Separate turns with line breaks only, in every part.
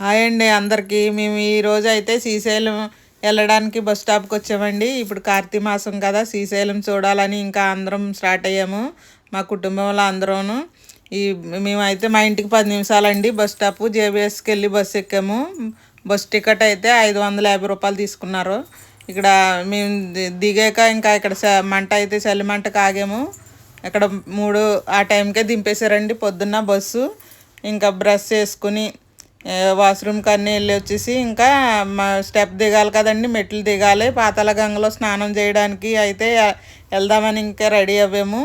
Hi అండి అందరికీ. మేము ఈరోజు అయితే శ్రీశైలం వెళ్ళడానికి బస్ స్టాప్కి వచ్చామండి. ఇప్పుడు కార్తీక మాసం కదా, శ్రీశైలం చూడాలని ఇంకా అందరం స్టార్ట్ అయ్యాము, మా కుటుంబంలో అందరూను. ఈ మేమైతే మా ఇంటికి 10 నిమిషాలండి బస్ స్టాప్. జేబీఎస్కి వెళ్ళి బస్సు ఎక్కాము. బస్ టికెట్ అయితే 550 రూపాయలు తీసుకున్నారు. ఇక్కడ మేము దిగాక ఇంకా ఇక్కడ మంట అయితే చలి మంటకు ఆగాము. ఇక్కడ 3 ఆ టైంకే దింపేశారండి పొద్దున్న బస్సు. ఇంకా బ్రష్ చేసుకుని వాష్రూమ్కి అన్నీ వెళ్ళి వచ్చేసి ఇంకా మా స్టెప్ దిగాలి కదండి, మెట్లు దిగాలి. పాతాళ గంగలో స్నానం చేయడానికి అయితే వెళ్దామని ఇంకా రెడీ అవ్వాము.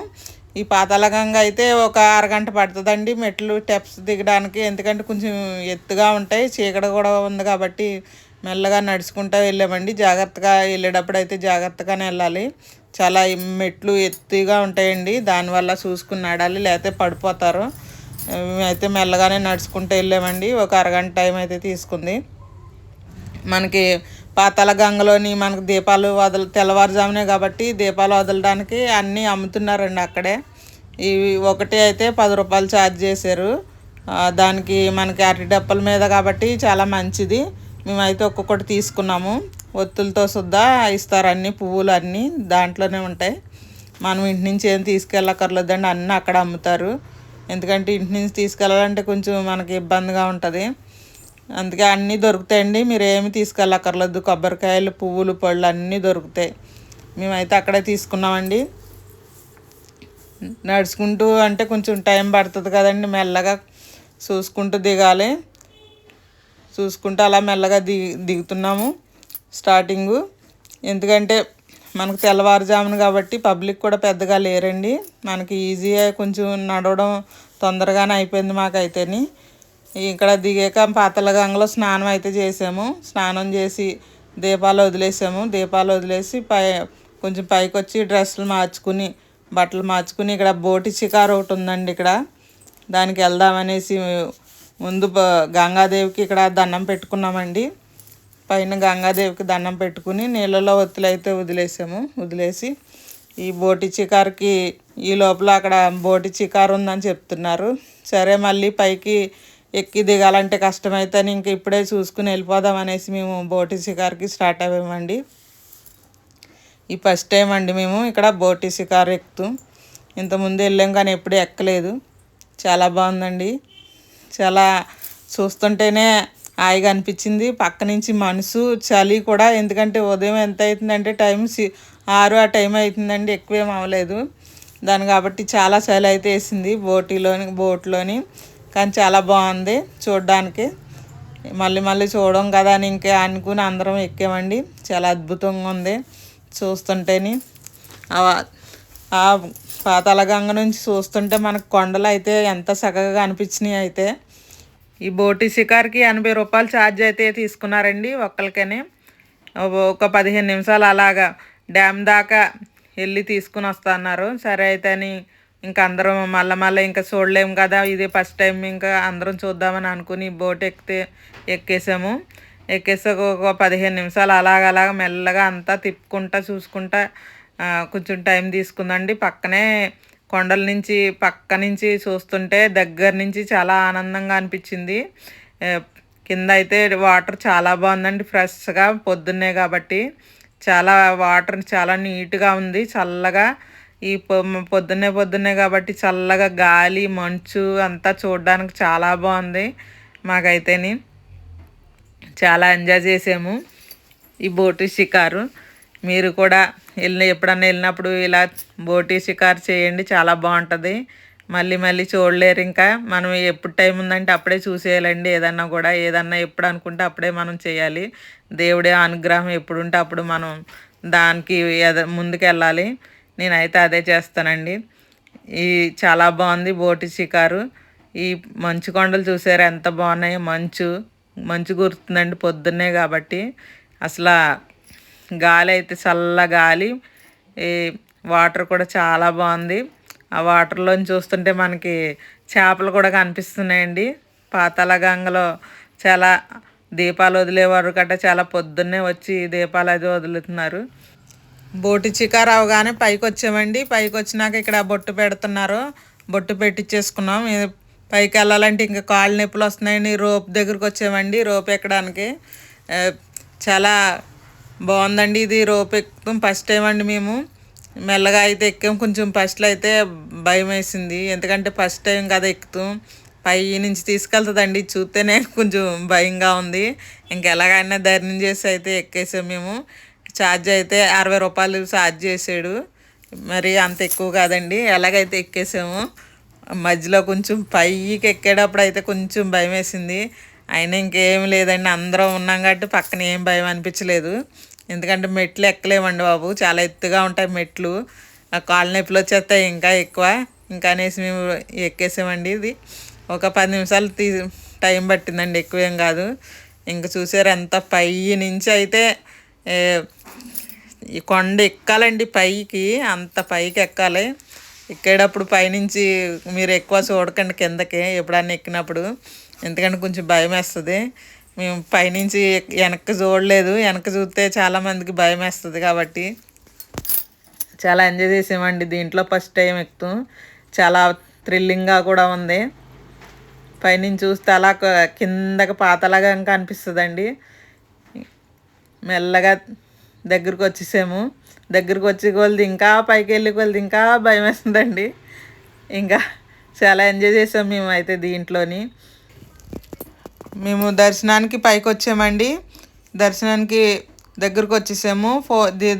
ఈ పాతాళ గంగ అయితే ఒక అరగంట పడుతుందండి మెట్లు స్టెప్స్ దిగడానికి. ఎందుకంటే కొంచెం ఎత్తుగా ఉంటాయి, చీకటి కూడా ఉంది కాబట్టి మెల్లగా నడుచుకుంటూ వెళ్ళామండి. జాగ్రత్తగా వెళ్ళేటప్పుడు అయితే జాగ్రత్తగానే వెళ్ళాలి. చాలా మెట్లు ఎత్తుగా ఉంటాయండి, దానివల్ల చూసుకుని నడాలి, లేకపోతే పడిపోతారు. మేమైతే మెల్లగానే నడుచుకుంటూ వెళ్ళామండి. ఒక అరగంట టైం అయితే తీసుకుంది. మనకి పాతాళ గంగలోని మనకు దీపాలు తెల్లవారుజామునే కాబట్టి దీపాలు వదలడానికి అన్నీ అమ్ముతున్నారండి అక్కడే. ఇవి ఒకటి అయితే 10 రూపాయలు ఛార్జ్ చేశారు. దానికి మనకి అరటి డప్పల మీద కాబట్టి చాలా మంచిది. మేమైతే ఒక్కొక్కటి తీసుకున్నాము. ఒత్తులతో సుద్దా ఇస్తారు, అన్నీ పువ్వులు అన్నీ దాంట్లోనే ఉంటాయి. మనం ఇంటి నుంచి ఏం తీసుకెళ్ళక్కర్లేదండి, అన్నీ అక్కడ అమ్ముతారు. ఎందుకంటే ఇంటి నుంచి తీసుకెళ్ళాలంటే కొంచెం మనకి ఇబ్బందిగా ఉంటుంది. అందుకే అన్నీ దొరుకుతాయండి, మీరు ఏమి తీసుకెళ్ళక్కర్లేదు. కొబ్బరికాయలు, పువ్వులు, పళ్ళు అన్నీ దొరుకుతాయి. మేమైతే అక్కడే తీసుకున్నామండి. నడుచుకుంటూ అంటే కొంచెం టైం పడుతుంది కదండి, మెల్లగా చూసుకుంటూ దిగాలి. చూసుకుంటూ అలా మెల్లగా దిగుతున్నాము స్టార్టింగు. ఎందుకంటే మనకు తెల్లవారుజామున కాబట్టి పబ్లిక్ కూడా పెద్దగా లేరండి. మనకి ఈజీగా కొంచెం నడవడం తొందరగానే అయిపోయింది మాకైతేని. ఇక్కడ దిగాక పాతాళ గంగలో స్నానం అయితే చేసాము. స్నానం చేసి దీపాలు వదిలేసాము. దీపాలు వదిలేసి కొంచెం పైకి వచ్చి డ్రెస్సులు మార్చుకుని బట్టలు మార్చుకుని ఇక్కడ బోటి షికారు ఒకటి ఉందండి, ఇక్కడ దానికి వెళ్దామనేసి ముందు గంగాదేవికి ఇక్కడ దండం పెట్టుకున్నామండి. పైన గంగాదేవికి దండం పెట్టుకుని నీళ్ళలో ఒత్తులు అయితే వదిలేసి ఈ బోటి షికారుకి ఈ లోపల అక్కడ బోటి షికారు ఉందని చెప్తున్నారు. సరే మళ్ళీ పైకి ఎక్కి దిగాలంటే కష్టమైతే ఇంక ఇప్పుడే చూసుకుని వెళ్ళిపోదాం అనేసి మేము బోటి షికారుకి స్టార్ట్ అయ్యామండి. ఈ ఫస్ట్ టైం అండి మేము ఇక్కడ బోటి షికారు ఎక్కుతాం. ఇంతకుముందు వెళ్ళాం కానీ ఎప్పుడూ ఎక్కలేదు. చాలా బాగుందండి. చాలా చూస్తుంటేనే హాయిగా అనిపించింది. పక్క నుంచి మనసు చలి కూడా, ఎందుకంటే ఉదయం ఎంత అవుతుందంటే టైం 6 ఆ టైం అవుతుందండి, ఎక్కువేం అవ్వలేదు దాని కాబట్టి చాలా చలి అయితే వేసింది బోట్లోని. కానీ చాలా బాగుంది చూడడానికి. మళ్ళీ చూడడం కదా అని ఇంకా అనుకుని అందరం ఎక్కామండి. చాలా అద్భుతంగా ఉంది చూస్తుంటేని. ఆ పాతాళ గంగ నుంచి చూస్తుంటే మనకు కొండలు అయితే ఎంత చక్కగా అనిపించినాయి. అయితే ఈ బోటి షికార్కి 80 రూపాయలు ఛార్జ్ అయితే తీసుకున్నారండి ఒక్కరికనే. ఒక 15 నిమిషాలు అలాగా డ్యామ్ దాకా వెళ్ళి తీసుకుని వస్తా అన్నారు. సరే అయితే అని ఇంకా అందరం మళ్ళీ ఇంకా చూడలేము కదా, ఇది ఫస్ట్ టైం ఇంకా అందరం చూద్దామని అనుకుని బోట్ ఎక్కేసాము. ఎక్కేసాక ఒక 15 నిమిషాలు అలాగ మెల్లగా అంతా తిప్పుకుంటా చూసుకుంటా కొంచెం టైం తీసుకుందండి. పక్కనే కొండల నుంచి పక్క నుంచి చూస్తుంటే దగ్గర నుంచి చాలా ఆనందంగా అనిపించింది. కింద అయితే వాటర్ చాలా బాగుందండి, ఫ్రెష్గా పొద్దున్నే కాబట్టి చాలా వాటర్ చాలా నీట్గా ఉంది, చల్లగా. ఈ పొద్దున్నే కాబట్టి చల్లగా గాలి, మంచు అంతా చూడడానికి చాలా బాగుంది. మాకైతేని చాలా ఎంజాయ్ చేసాము ఈ బోటి షికారు. మీరు కూడా ఎప్పుడన్నా వెళ్ళినప్పుడు ఇలా బోటి షికారు చేయండి, చాలా బాగుంటుంది. మళ్ళీ చూడలేరు. ఇంకా మనం ఎప్పుడు టైం ఉందంటే అప్పుడే చూసేయాలండి. ఏదన్నా ఎప్పుడు అనుకుంటే అప్పుడే మనం చేయాలి. దేవుడి అనుగ్రహం ఎప్పుడు ఉంటే అప్పుడు మనం దానికి ముందుకు వెళ్ళాలి. నేనైతే అదే చేస్తానండి. ఈ చాలా బాగుంది బోటి షికారు. ఈ మంచు కొండలు చూసారు ఎంత బాగున్నాయో. మంచు కురుతుందండి పొద్దున్నే కాబట్టి. అసలు గాలి అయితే చల్ల గాలి, ఈ వాటర్ కూడా చాలా బాగుంది. ఆ వాటర్లోని చూస్తుంటే మనకి చేపలు కూడా కనిపిస్తున్నాయండి. పాతాళ గంగలో చాలా దీపాలు వదిలేవారు గట్ట చాలా పొద్దున్నే వచ్చి దీపాలు అది వదులుతున్నారు. బోటి షికారు అవగానే పైకి వచ్చామండి. పైకి వచ్చినాక ఇక్కడ బొట్టు పెడుతున్నారు, బొట్టు పెట్టించేసుకున్నాం. పైకి వెళ్ళాలంటే ఇంకా కాళ్ళు నొప్పులు వస్తున్నాయండి. రోప్ దగ్గరికి వచ్చామండి రోప్ ఎక్కడానికి. చాలా బాగుందండి ఇది. రోప్ ఎక్కుతాం ఫస్ట్ టైం అండి మేము. మెల్లగా అయితే ఎక్కాం. కొంచెం ఫస్ట్లో అయితే భయం వేసింది, ఎందుకంటే ఫస్ట్ టైం కదా ఎక్కుతాం. పై నుంచి తీసుకెళ్తుందండి, చూస్తేనే కొంచెం భయంగా ఉంది. ఇంకెలాగైనా ధైర్యం చేసి అయితే ఎక్కేసాం మేము. ఛార్జ్ అయితే 60 రూపాయలు ఛార్జ్ చేసాడు, మరి అంత ఎక్కువ కాదండి. ఎలాగైతే ఎక్కేసాము. మధ్యలో కొంచెం పైకి ఎక్కేటప్పుడు అయితే కొంచెం భయం వేసింది. అయినా ఇంకేం లేదండి, అందరం ఉన్నాం కాబట్టి పక్కన ఏం భయం అనిపించలేదు. ఎందుకంటే మెట్లు ఎక్కలేమండి బాబు, చాలా ఎత్తుగా ఉంటాయి మెట్లు. కాళ్ళ నొప్పులు వచ్చేస్తాయి ఇంకా ఎక్కువ. ఇంకా అనేసి మేము ఎక్కేసామండి. ఇది ఒక 10 నిమిషాలు టైం పట్టిందండి, ఎక్కువేం కాదు. ఇంకా చూసారు ఎంత పై నుంచి అయితే ఈ కొండ ఎక్కాలండి పైకి, అంత పైకి ఎక్కాలి. ఎక్కేటప్పుడు పైనుంచి మీరు ఎక్కువ చూడకండి కిందకి ఎప్పుడన్నా ఎక్కినప్పుడు, ఎందుకంటే కొంచెం భయం వేస్తుంది. మేము పైనుంచి వెనక్కి చూడలేదు, వెనక్కి చూస్తే చాలామందికి భయం వేస్తుంది కాబట్టి చాలా ఎంజాయ్ చేసామండి దీంట్లో. ఫస్ట్ టైం ఎక్కుతాం, చాలా థ్రిల్లింగ్గా కూడా ఉంది. పైనుంచి చూస్తే అలా కిందకి పాతలాగా ఇంకా అనిపిస్తుందండి. మెల్లగా దగ్గరికి వచ్చేసాము. దగ్గరికి వచ్చే కొలది ఇంకా పైకి వెళ్ళి కొలది ఇంకా భయం వేస్తుందండి. ఇంకా చాలా ఎంజాయ్ చేసాం మేము అయితే దీంట్లోని. మేము దర్శనానికి పైకి వచ్చామండి. దర్శనానికి దగ్గరకు వచ్చేసాము.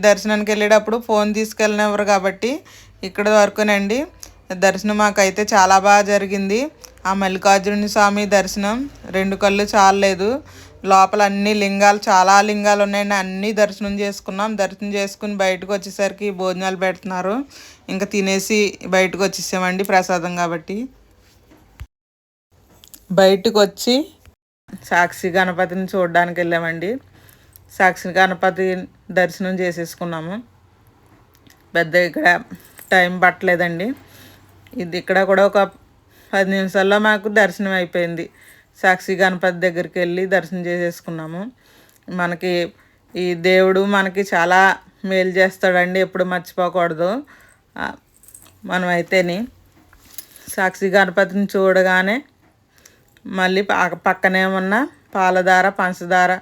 దర్శనానికి వెళ్ళేటప్పుడు ఫోన్ తీసుకెళ్ళినవారు కాబట్టి ఇక్కడ వరకునండి దర్శనం మాకైతే చాలా బాగా జరిగింది. ఆ మల్లికార్జున స్వామి దర్శనం 2 కళ్ళు చాలలేదు. లోపల అన్ని లింగాలు, చాలా లింగాలు ఉన్నాయండి. అన్నీ దర్శనం చేసుకున్నాం. దర్శనం చేసుకుని బయటకు వచ్చేసరికి భోజనాలు పెడుతున్నారు. ఇంకా తినేసి బయటకు వచ్చేసామండి ప్రసాదం కాబట్టి. బయటకు వచ్చి సాక్షి గణపతిని చూడడానికి వెళ్ళామండి. సాక్షి గణపతి దర్శనం చేసేసుకున్నాము. పెద్ద ఇక్కడ టైం పట్టలేదండి. ఇది ఇక్కడ కూడా ఒక 10 నిమిషాల్లో మాకు దర్శనం అయిపోయింది. సాక్షి గణపతి దగ్గరికి వెళ్ళి దర్శనం చేసేసుకున్నాము. మనకి ఈ దేవుడు మనకి చాలా మేలు చేస్తాడండి, ఎప్పుడు మర్చిపోకూడదు. మనమైతేని సాక్షి గణపతిని చూడగానే మళ్ళీ పక్కనే ఉన్న పాలధార పంచదార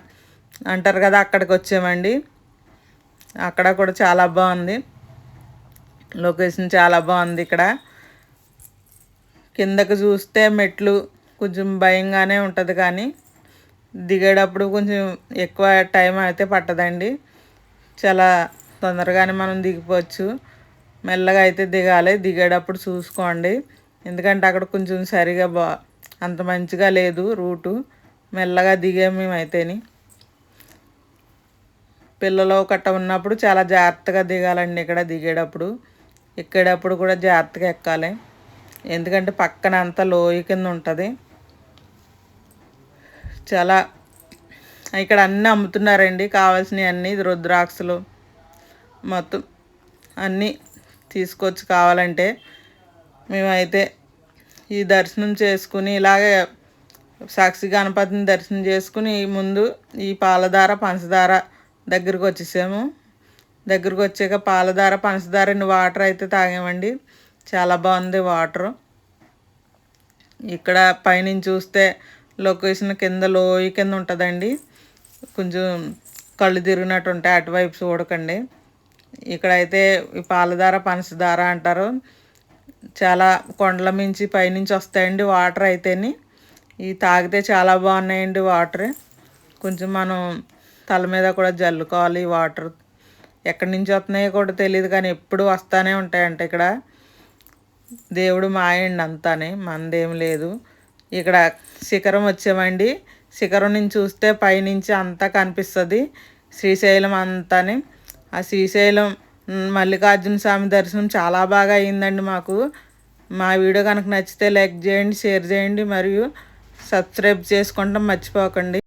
అంటారు కదా, అక్కడికి వచ్చామండి. అక్కడ కూడా చాలా బాగుంది, లొకేషన్ చాలా బాగుంది. ఇక్కడ కిందకు చూస్తే మెట్లు కొంచెం భయంగానే ఉంటుంది, కానీ దిగేటప్పుడు కొంచెం ఎక్కువ టైం అయితే పట్టదండి. చాలా తొందరగానే మనం దిగిపోవచ్చు. మెల్లగా అయితే దిగాలి, దిగేటప్పుడు చూసుకోండి. ఎందుకంటే అక్కడ కొంచెం సరిగా అంత మంచిగా లేదు రూటు. మెల్లగా దిగాము మేమైతేని. పిల్లలు కట్ట ఉన్నప్పుడు చాలా జాగ్రత్తగా దిగాలండి ఇక్కడ దిగేటప్పుడు. ఎక్కేటప్పుడు కూడా జాగ్రత్తగా ఎక్కాలి, ఎందుకంటే పక్కన అంతా లోయ కింద ఉంటుంది. చాలా ఇక్కడ అన్నీ అమ్ముతున్నారండి, కావాల్సినవి అన్నీ. రుద్రాక్షలు మొత్తం అన్నీ తీసుకోవచ్చు కావాలంటే. మేమైతే ఈ దర్శనం చేసుకుని ఇలాగే సాక్షి గణపతిని దర్శనం చేసుకుని ముందు ఈ పాలధార పంచదార దగ్గరికి వచ్చేసాము. దగ్గరికి వచ్చాక పాలధార పంచదార వాటర్ అయితే తాగామండి. చాలా బాగుంది వాటరు. ఇక్కడ పైనుంచి చూస్తే లొకేషన్ కింద లోయ కింద ఉంటుందండి, కొంచెం కళ్ళు తిరిగినట్టు ఉంటాయి, అటువైపు చూడకండి. ఇక్కడైతే ఈ పాలధార పంచదార అంటారు. చాలా కొండల మించి పైనుంచి వస్తాయండి వాటర్ అయితేని. ఇవి తాగితే చాలా బాగున్నాయండి వాటర్. కొంచెం మనం తల మీద కూడా జల్లుకోవాలి ఈ వాటర్. ఎక్కడి నుంచి వస్తున్నాయో కూడా తెలియదు, కానీ ఎప్పుడు వస్తూనే ఉంటాయంట. ఇక్కడ దేవుడు మాయండి అంతానే, మనదేం లేదు. ఇక్కడ శిఖరం వచ్చామండి. శిఖరం నుంచి చూస్తే పైనుంచి అంతా కనిపిస్తుంది శ్రీశైలం అంతానే. ఆ శ్రీశైలం మల్లికార్జున స్వామి దర్శనం చాలా బాగా అయిందండి మాకు. మా వీడియో కనుక నచ్చితే లైక్ చేయండి, షేర్ చేయండి, మరియు సబ్స్క్రైబ్ చేసుకుంటాం మర్చిపోకండి.